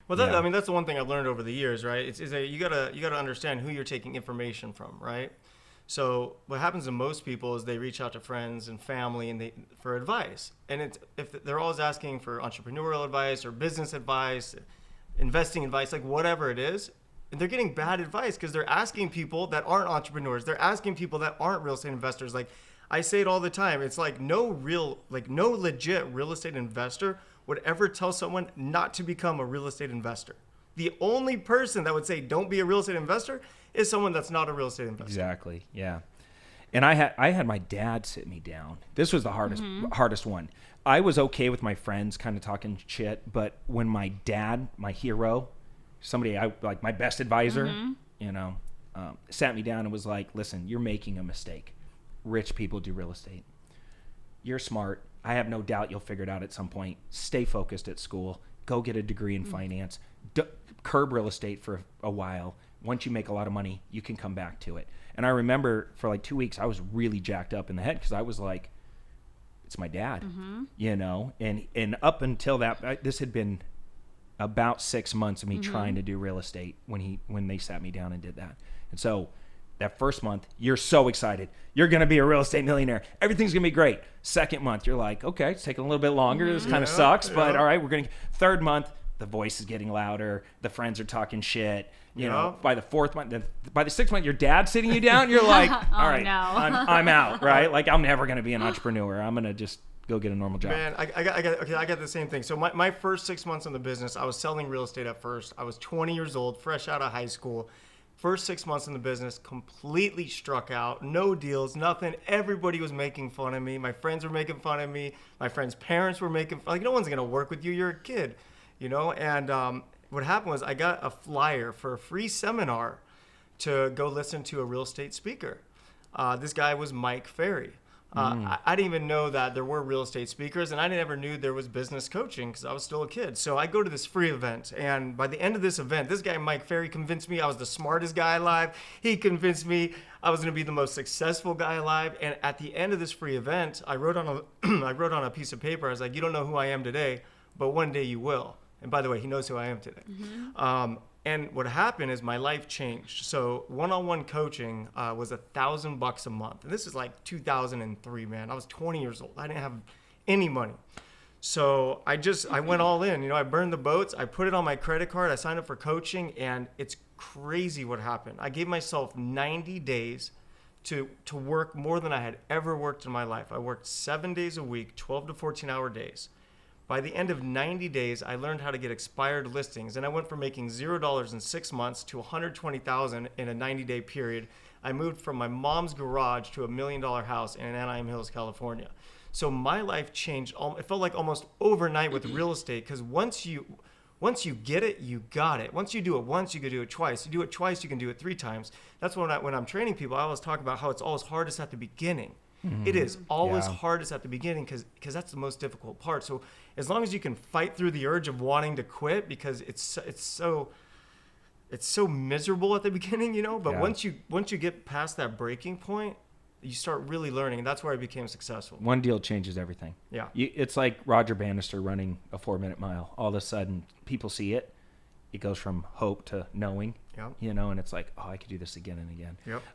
Well, I mean, that's the one thing I've learned over the years, right? You gotta understand who you're taking information from, right? So what happens to most people is they reach out to friends and family and for advice. And if they're always asking for entrepreneurial advice or business advice, investing advice, like whatever it is, and they're getting bad advice because they're asking people that aren't entrepreneurs. They're asking people that aren't real estate investors. Like I say it all the time. It's like no legit real estate investor would ever tell someone not to become a real estate investor. The only person that would say don't be a real estate investor is someone that's not a real estate investor. Exactly. Yeah. And I had my dad sit me down. This was the hardest one. I was okay with my friends kind of talking shit, but when my dad, my hero, somebody I like, my best advisor, sat me down and was like, "Listen, you're making a mistake. Rich people do real estate. You're smart. I have no doubt you'll figure it out at some point. Stay focused at school. Go get a degree in finance. Curb real estate for a while. Once you make a lot of money, you can come back to it." And I remember for like 2 weeks, I was really jacked up in the head because I was like, it's my dad, and up until that, this had been about 6 months of me trying to do real estate when they sat me down and did that. And so that first month, you're so excited. You're going to be a real estate millionaire. Everything's going to be great. Second month, you're like, okay, it's taking a little bit longer. This kind of sucks, but all right, third month, the voice is getting louder. The friends are talking shit. You know, by the fourth month, by the sixth month, your dad's sitting you down. You're like, all right, I'm out, right? Like, I'm never going to be an entrepreneur. I'm going to just go get a normal job. Man, I got the same thing. So my first 6 months in the business, I was selling real estate at first. I was 20 years old, fresh out of high school. First 6 months in the business, completely struck out. No deals, nothing. Everybody was making fun of me. My friends were making fun of me. My friends' parents were making fun. Like, no one's going to work with you. You're a kid, And what happened was I got a flyer for a free seminar to go listen to a real estate speaker. This guy was Mike Ferry. I didn't even know that there were real estate speakers, and I never knew there was business coaching because I was still a kid. So I go to this free event, and by the end of this event, this guy, Mike Ferry, convinced me I was the smartest guy alive. He convinced me I was going to be the most successful guy alive. And at the end of this free event, I wrote on a piece of paper, I was like, "You don't know who I am today, but one day you will." And by the way, he knows who I am today. And what happened is my life changed. So one-on-one coaching was $1,000 a month. And this is like 2003, man. I was 20 years old. I didn't have any money. So I went all in. I burned the boats. I put it on my credit card. I signed up for coaching. And it's crazy what happened. I gave myself 90 days to work more than I had ever worked in my life. I worked 7 days a week, 12 to 14-hour days. By the end of 90 days, I learned how to get expired listings, and I went from making $0 in 6 months to $120,000 in a 90-day period. I moved from my mom's garage to $1 million house in Anaheim Hills, California. So my life changed. It felt like almost overnight with real estate, because once you get it, you got it. Once you do it once, you can do it twice. You do it twice, you can do it 3 times. That's when I'm training people, I always talk about how it's always hardest at the beginning. It is always hardest at the beginning because that's the most difficult part. So as long as you can fight through the urge of wanting to quit, because it's so miserable at the beginning, But once you get past that breaking point, you start really learning, and that's where I became successful. One deal changes everything. Yeah, it's like Roger Bannister running a 4-minute mile. All of a sudden, people see it. It goes from hope to knowing. And it's like, oh, I could do this again and again.